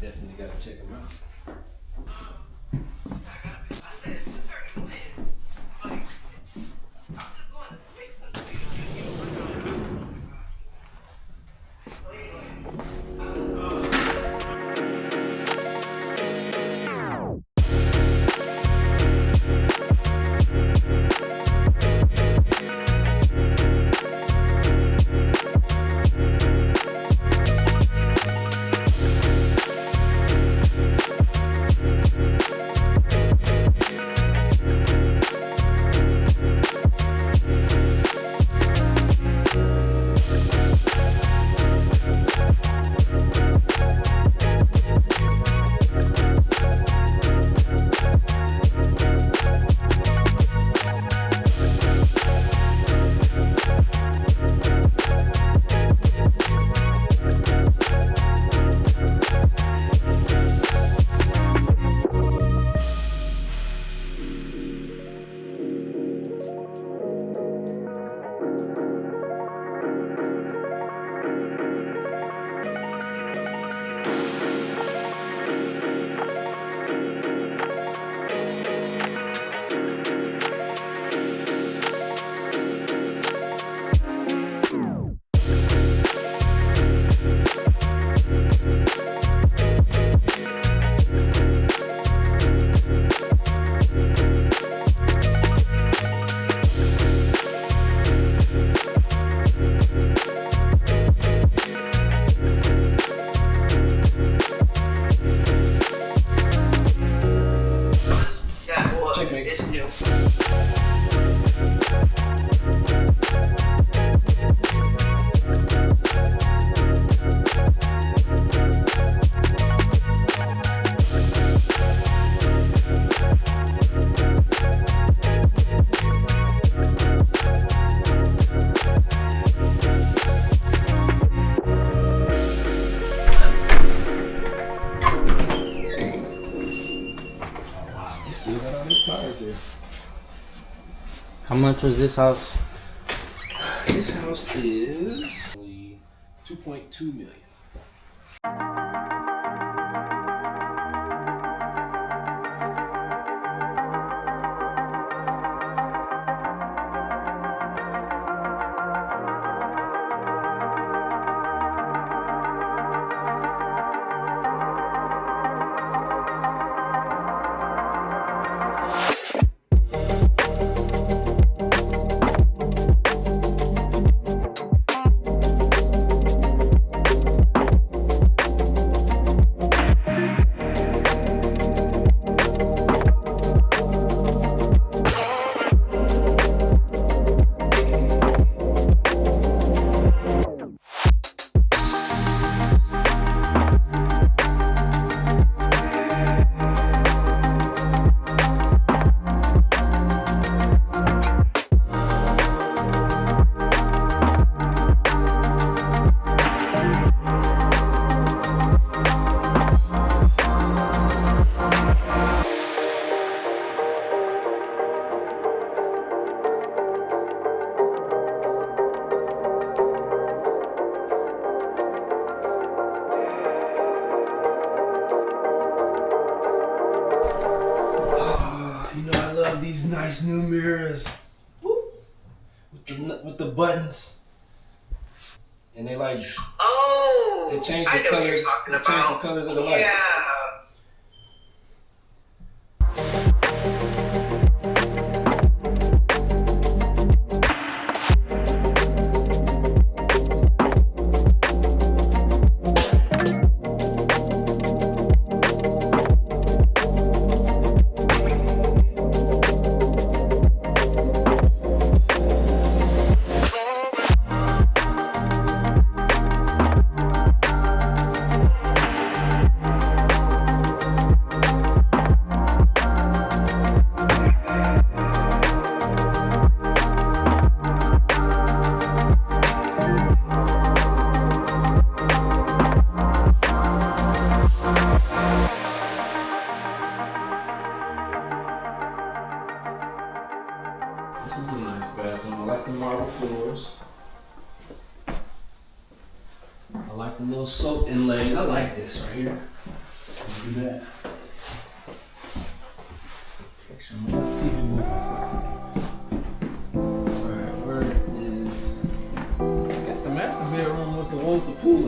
Definitely gotta check them out. How much was this house? This house is 2.2 million. These nice new mirrors with the buttons, and they like they change the colors. They change the colors of the lights. Yeah. I like the little soap inlay. I like this right here. Do that. Alright, where is... I guess the master bedroom was the one with the pool.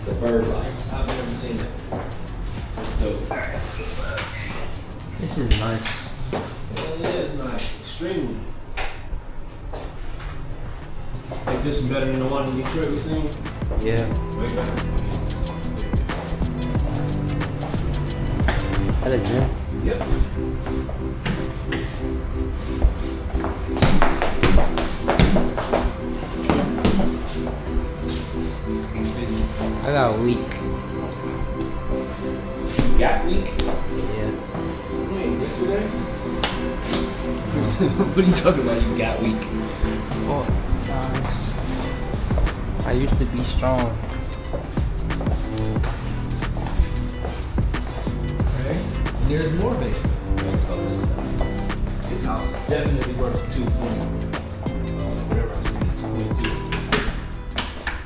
The bird lights. I've never seen it. It's dope. This is nice. Yeah, it is nice. Extremely. Think this is better than the one in Detroit we seen? Yeah. Way better. At a gym? Yep. I got a week. You got week? Yeah. Wait, yesterday? What are you talking about? You got weak? Oh, I used to be strong. Okay. There's more basement. This house is definitely worth 2 whatever I said, 2.2.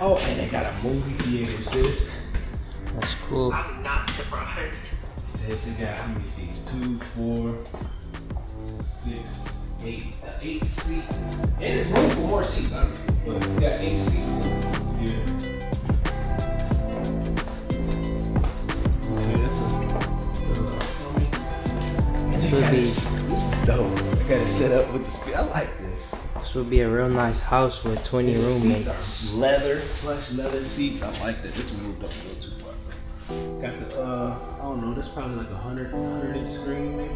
Oh, and they got a movie theater, sis. That's cool. I'm not surprised. Says they got how many seats? 2, 4, 6, 8, 8 seats. And there's room for more seats, obviously. But we got 8 seats in this theater. Okay, that's this is dope. I got it set up with the speed. I like this. This would be a real nice house with 20 roommates. Leather, plush leather seats. I like that. This one moved up a little too far. Got the I don't know. That's probably like 100-inch screen maybe.